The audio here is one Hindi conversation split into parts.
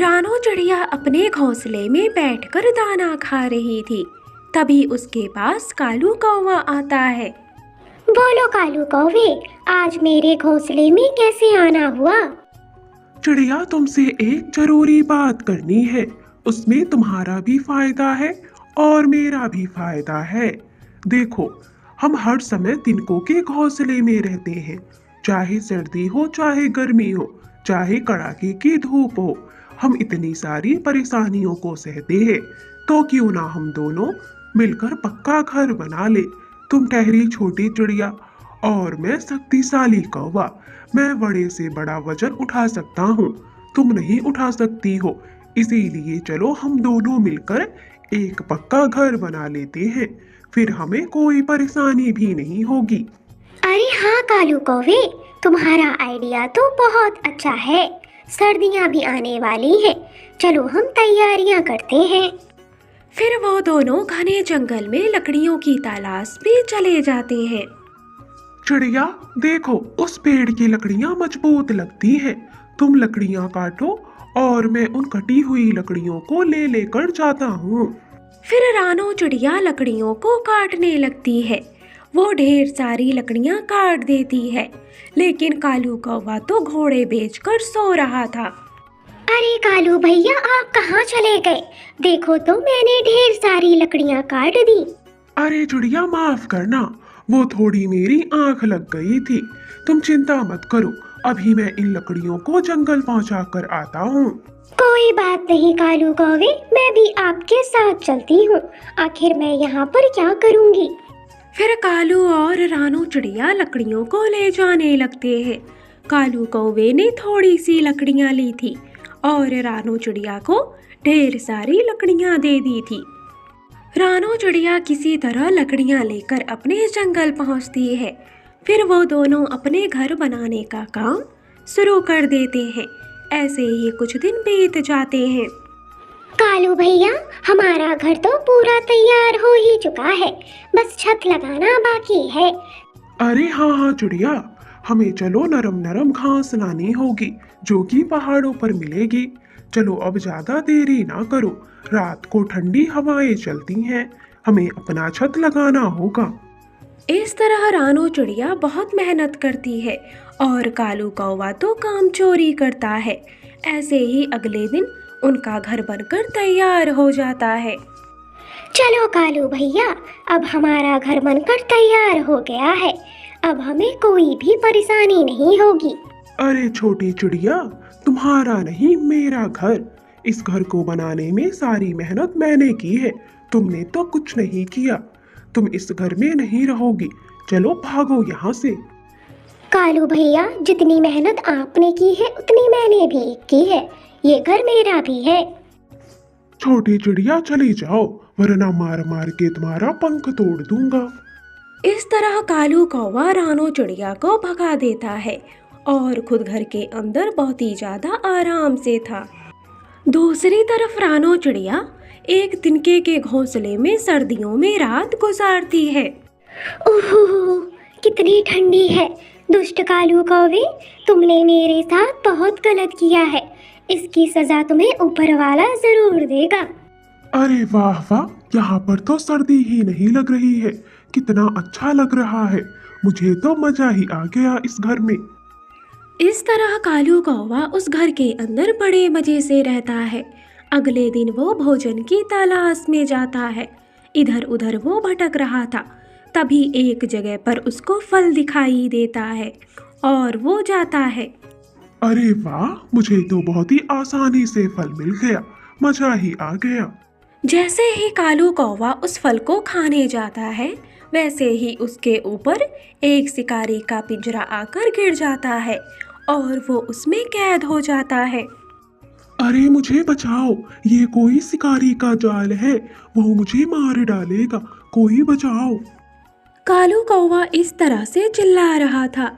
रानो चिड़िया अपने घोंसले में बैठकर दाना खा रही थी। तभी उसके पास कालू कौवा आता है। बोलो कालू कौवे, आज मेरे घोंसले में कैसे आना हुआ? चिड़िया, तुमसे एक जरूरी बात करनी है। उसमें तुम्हारा भी फायदा है और मेरा भी फायदा है। देखो, हम हर समय तिनकों के घोंसले में रहते हैं। चाहे सर्दी हो, चाहे गर्मी हो, चाहे कड़ाके की धूप हो, हम इतनी सारी परेशानियों को सहते हैं। तो क्यों ना हम दोनों मिलकर पक्का घर बना ले। तुम ठहरी छोटी चिड़िया और मैं शक्तिशाली कौवा। मैं बड़े से बड़ा वजन उठा सकता हूँ, तुम नहीं उठा सकती हो। इसीलिए चलो हम दोनों मिलकर एक पक्का घर बना लेते हैं, फिर हमें कोई परेशानी भी नहीं होगी। अरे हाँ कालू कौवे, तुम्हारा आइडिया तो बहुत अच्छा है। सर्दियाँ भी आने वाली हैं, चलो हम तैयारियाँ करते हैं। फिर वो दोनों घने जंगल में लकड़ियों की तलाश में चले जाते हैं। चिड़िया, देखो, उस पेड़ की लकड़ियाँ मजबूत लगती हैं। तुम लकड़ियाँ काटो और मैं उन कटी हुई लकड़ियों को ले लेकर जाता हूँ। फिर रानो चिड़िया लकड़ियों को काटने लगती है। वो ढेर सारी लकड़ियां काट देती है, लेकिन कालू कौवा तो घोड़े बेचकर सो रहा था। अरे कालू भैया, आप कहाँ चले गए? देखो तो मैंने ढेर सारी लकड़ियाँ काट दी। अरे चिड़िया, माफ करना, वो थोड़ी मेरी आंख लग गई थी। तुम चिंता मत करो, अभी मैं इन लकड़ियों को जंगल पहुंचा कर आता हूँ। कोई बात नहीं कालू कौवे, मैं भी आपके साथ चलती हूँ। आखिर मैं यहाँ पर क्या करूँगी? फिर कालू और रानो चिड़िया लकड़ियों को ले जाने लगते हैं। कालू कौवे ने थोड़ी सी लकड़ियां ली थी और रानो चिड़िया को ढेर सारी लकड़ियां दे दी थी। रानो चिड़िया किसी तरह लकड़ियां लेकर अपने जंगल पहुंचती है। फिर वो दोनों अपने घर बनाने का काम शुरू कर देते हैं। ऐसे ही कुछ दिन बीत जाते हैं। कालू भैया, हमारा घर तो पूरा तैयार हो ही चुका है, बस छत लगाना बाकी है। अरे हाँ हाँ चिड़िया, हमें चलो नरम नरम घास लानी होगी जो कि पहाड़ों पर मिलेगी। चलो अब ज्यादा देरी ना करो, रात को ठंडी हवाएं चलती हैं, हमें अपना छत लगाना होगा। इस तरह रानो चिड़िया बहुत मेहनत करती है और कालू कौवा तो काम चोरी करता है। ऐसे ही अगले दिन उनका घर बनकर तैयार हो जाता है। चलो कालू भैया, अब हमारा घर बनकर तैयार हो गया है। अब हमें कोई भी परेशानी नहीं होगी। अरे छोटी चिड़िया, तुम्हारा नहीं मेरा घर। इस घर को बनाने में सारी मेहनत मैंने की है, तुमने तो कुछ नहीं किया। तुम इस घर में नहीं रहोगी, चलो भागो यहाँ से। कालू भैया, जितनी मेहनत आपने की है उतनी मैंने भी की है। ये घर मेरा भी है। छोटी चिड़िया चली जाओ, वरना मार मार के तुम्हारा पंख तोड़ दूंगा। इस तरह कालू कौवा रानो चिड़िया को भगा देता है और खुद घर के अंदर बहुत ही ज्यादा आराम से था। दूसरी तरफ रानो चिड़िया एक तिनके के घोंसले में सर्दियों में रात गुजारती है। ओहो, कितनी ठंडी है। दुष्ट कालू कौवे, तुमने मेरे साथ बहुत गलत किया है। इसकी सजा तुम्हें ऊपर वाला जरूर देगा। अरे वाह वाह, यहाँ पर तो सर्दी ही नहीं लग रही है, कितना अच्छा लग रहा है। मुझे तो मजा ही आ गया इस घर में। इस तरह कालू कौवा उस घर के अंदर बड़े मजे से रहता है। अगले दिन वो भोजन की तलाश में जाता है। इधर उधर वो भटक रहा था, तभी एक जगह पर उसको फल दिखाई देता है और वो जाता है। अरे वाह, मुझे तो बहुत ही आसानी से फल मिल गया, मजा ही आ गया। जैसे ही कालू कौवा उस फल को खाने जाता है, वैसे ही उसके ऊपर एक शिकारी का पिंजरा आकर गिर जाता है और वो उसमें कैद हो जाता है। अरे मुझे बचाओ, ये कोई शिकारी का जाल है, वो मुझे मार डालेगा, कोई बचाओ। कालू कौवा इस तरह से चिल्ला रहा था।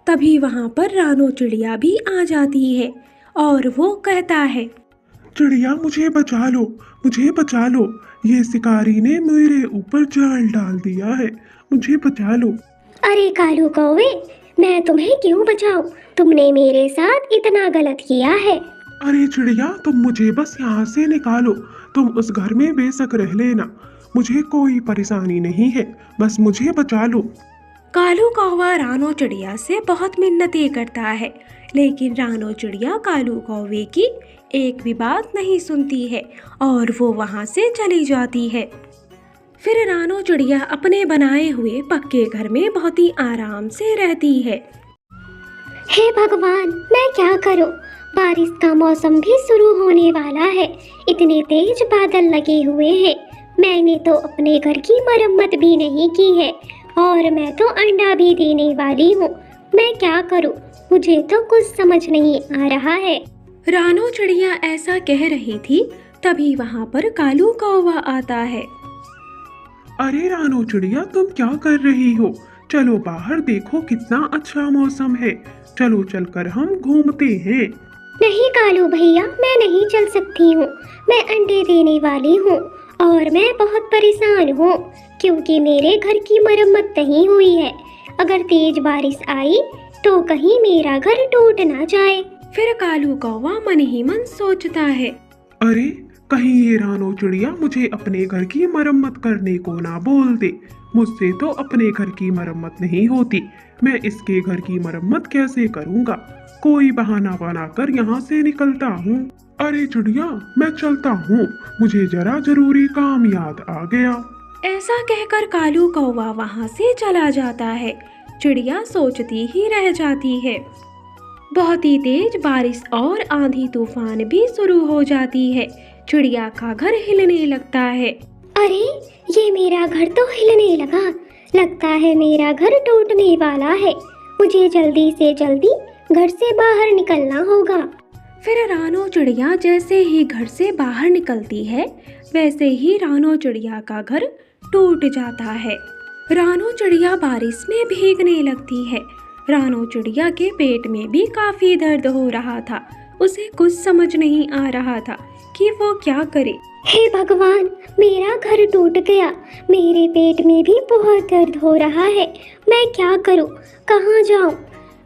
तभी वहाँ पर रानो चिड़िया भी आ जाती है और वो कहता है, चिड़िया मुझे बचा लो, मुझे बचा लो, ये शिकारी ने मेरे ऊपर जाल डाल दिया है, मुझे बचा लो। अरे कालू कौवे, मैं तुम्हें क्यों बचाऊं? तुमने मेरे साथ इतना गलत किया है। अरे चिड़िया, तुम मुझे बस यहाँ से निकालो। तुम उस घर में बेशक रह लेना, मुझे कोई परेशानी नहीं है, बस मुझे बचा लो। कालू कौवा रानो चिड़िया से बहुत मिन्नतें करता है, लेकिन रानो चिड़िया कालू कौवे की एक भी बात नहीं सुनती है और वो वहाँ से चली जाती है। फिर रानो चिड़िया अपने बनाए हुए पक्के घर में बहुत ही आराम से रहती है। हे भगवान, मैं क्या करूं? बारिश का मौसम भी शुरू होने वाला है। इतने तेज बादल लगे हुए हैं। मैंने तो अपने घर की मरम्मत भी नहीं की है और मैं तो अंडा भी देने वाली हूँ। मैं क्या करूँ? मुझे तो कुछ समझ नहीं आ रहा है। रानो चिड़िया ऐसा कह रही थी, तभी वहाँ पर कालू कौवा आता है। अरे रानो चिड़िया, तुम क्या कर रही हो? चलो बाहर देखो, कितना अच्छा मौसम है। चलो चलकर हम घूमते हैं। नहीं कालू भैया, मैं नहीं चल सकती हूँ। मैं अंडे देने वाली हूँ और मैं बहुत परेशान हूँ क्योंकि मेरे घर की मरम्मत नहीं हुई है। अगर तेज बारिश आई तो कहीं मेरा घर टूट ना जाए। फिर कालू कौवा मन ही मन सोचता है, अरे कहीं ये रानो चिड़िया मुझे अपने घर की मरम्मत करने को ना बोल दे। मुझसे तो अपने घर की मरम्मत नहीं होती। मैं इसके घर की मरम्मत कैसे करूँगा? कोई बहाना बनाकर यहाँ से निकलता हूँ। अरे चिड़िया, मैं चलता हूँ, मुझे जरा जरूरी काम याद आ गया। ऐसा कहकर कालू कौवा वहाँ से चला जाता है। चिड़िया सोचती ही रह जाती है। बहुत ही तेज बारिश और आंधी तूफान भी शुरू हो जाती है। चिड़िया का घर हिलने लगता है। अरे ये मेरा घर तो हिलने लगा। लगता है मेरा घर टूटने वाला है। मुझे जल्दी से जल्दी घर से बाहर निकलना होगा। फिर रानो चिड़िया जैसे ही घर से बाहर निकलती है, वैसे ही रानो चिड़िया का घर टूट जाता है। रानो चिड़िया बारिश में भीगने लगती है। रानो चिड़िया के पेट में भी काफी दर्द हो रहा था। उसे कुछ समझ नहीं आ रहा था कि वो क्या करे। हे भगवान, मेरा घर टूट गया। मेरे पेट में भी बहुत दर्द हो रहा है। मैं क्या करूं? कहाँ जाऊं?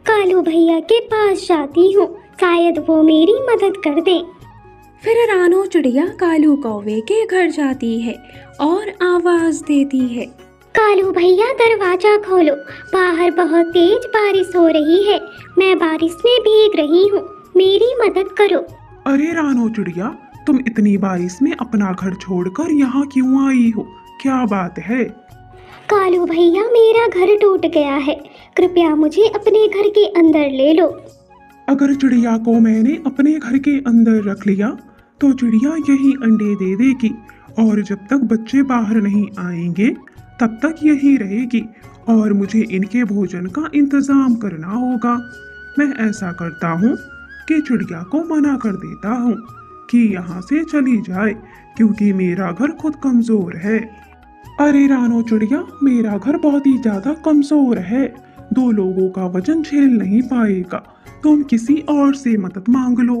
कालू भैया के पास जाती हूँ, शायद वो मेरी मदद कर दें। फिर रानो चिड़िया कालू कौवे के घर जाती है और आवाज देती है, कालू भैया दरवाजा खोलो, बाहर बहुत तेज बारिश हो रही है। मैं बारिश में भीग रही हूँ, मेरी मदद करो। अरे रानो चिड़िया, तुम इतनी बारिश में अपना घर छोड़कर यहाँ क्यों आई हो? क्या बात है? कालू भैया, मेरा घर टूट गया है। कृपया मुझे अपने घर के अंदर ले लो। अगर चिड़िया को मैंने अपने घर के अंदर रख लिया तो चिड़िया यही अंडे दे देगी और जब तक बच्चे बाहर नहीं आएंगे तब तक यही रहेगी और मुझे इनके भोजन का इंतजाम करना होगा। मैं ऐसा करता हूँ कि चिड़िया को मना कर देता हूँ कि यहाँ से चली जाए क्योंकि मेरा घर खुद कमजोर है। अरे रानो चिड़िया, मेरा घर बहुत ही ज्यादा कमजोर है, 2 लोगों का वजन झेल नहीं पाएगा। तुम किसी और से मदद मांग लो।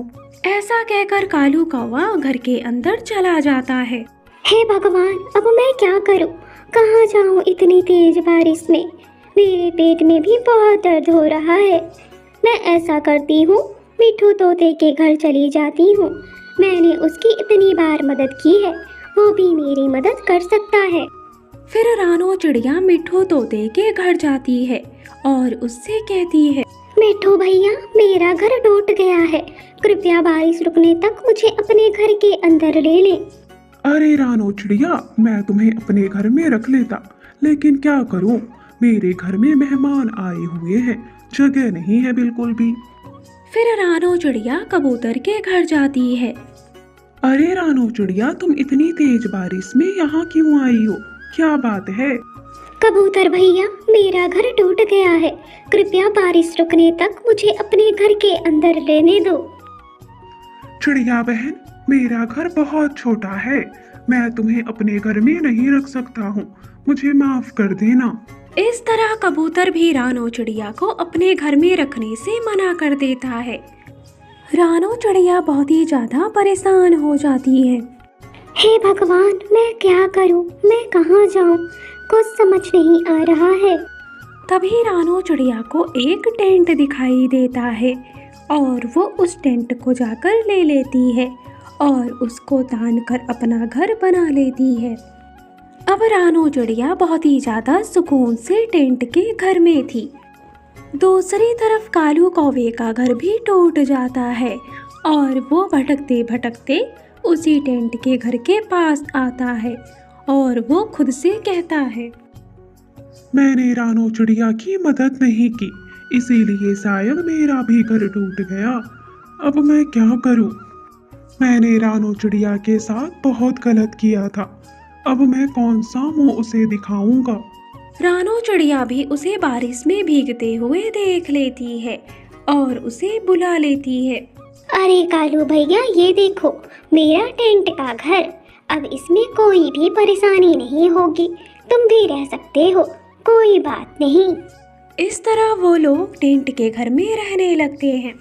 ऐसा कहकर कालू कौवा घर के अंदर चला जाता है। हे भगवान, अब मैं क्या करूं? कहाँ जाऊं इतनी तेज बारिश में? मेरे पेट में भी बहुत दर्द हो रहा है। मैं ऐसा करती हूँ, मिठू तोते के घर चली जाती हूँ। मैंने उसकी इतनी बार मदद की है, वो भी मेरी मदद कर सकता है। फिर रानो चिड़िया मिठू तोते के घर जाती है और उससे कहती है, मिठू भैया, मेरा घर टूट गया है। कृपया बारिश रुकने तक मुझे अपने घर के अंदर ले लें। अरे रानो चिड़िया, मैं तुम्हें अपने घर में रख लेता, लेकिन क्या करूं, मेरे घर में मेहमान आए हुए हैं, जगह नहीं है बिल्कुल भी। फिर रानो चिड़िया कबूतर के घर जाती है। अरे रानो चिड़िया, तुम इतनी तेज बारिश में यहाँ क्यों आई हो? क्या बात है? कबूतर भैया, मेरा घर टूट गया है। कृपया बारिश रुकने तक मुझे अपने घर के अंदर लेने दो। चिड़िया बहन, मेरा घर बहुत छोटा है, मैं तुम्हें अपने घर में नहीं रख सकता हूँ, मुझे माफ कर देना। इस तरह कबूतर भी रानो चिड़िया को अपने घर में रखने से मना कर देता है। रानो चिड़िया बहुत ही ज्यादा परेशान हो जाती है। हे भगवान, मैं क्या करूं? मैं कहाँ जाऊं? कुछ समझ नहीं आ रहा है। तभी रानो चिड़िया को एक टेंट दिखाई देता है और वो उस टेंट को जाकर ले लेती है और उसको तान कर अपना घर बना लेती है। अब रानू चिड़िया बहुत ही ज़्यादा सुकून से टेंट के घर में थी। दूसरी तरफ कालू कौवे का घर भी टूट जाता है और वो भटकते भटकते उसी टेंट के घर के पास आता है और वो खुद से कहता है, मैंने रानू चिड़िया की मदद नहीं की, इसीलिए शायद मेरा भी घर टूट गया। अब मैं क्या करूं? मैंने रानू चिड़िया के साथ बहुत गलत किया था। अब मैं कौन सा मुंह उसे दिखाऊंगा? रानू चिड़िया भी उसे बारिश में भीगते हुए देख लेती है और उसे बुला लेती है। अरे कालू भैया, ये देखो मेरा टेंट का घर। अब इसमें कोई भी परेशानी नहीं होगी, तुम भी रह सकते हो, कोई बात नहीं। इस तरह वो लोग टेंट के घर में रहने लगते हैं।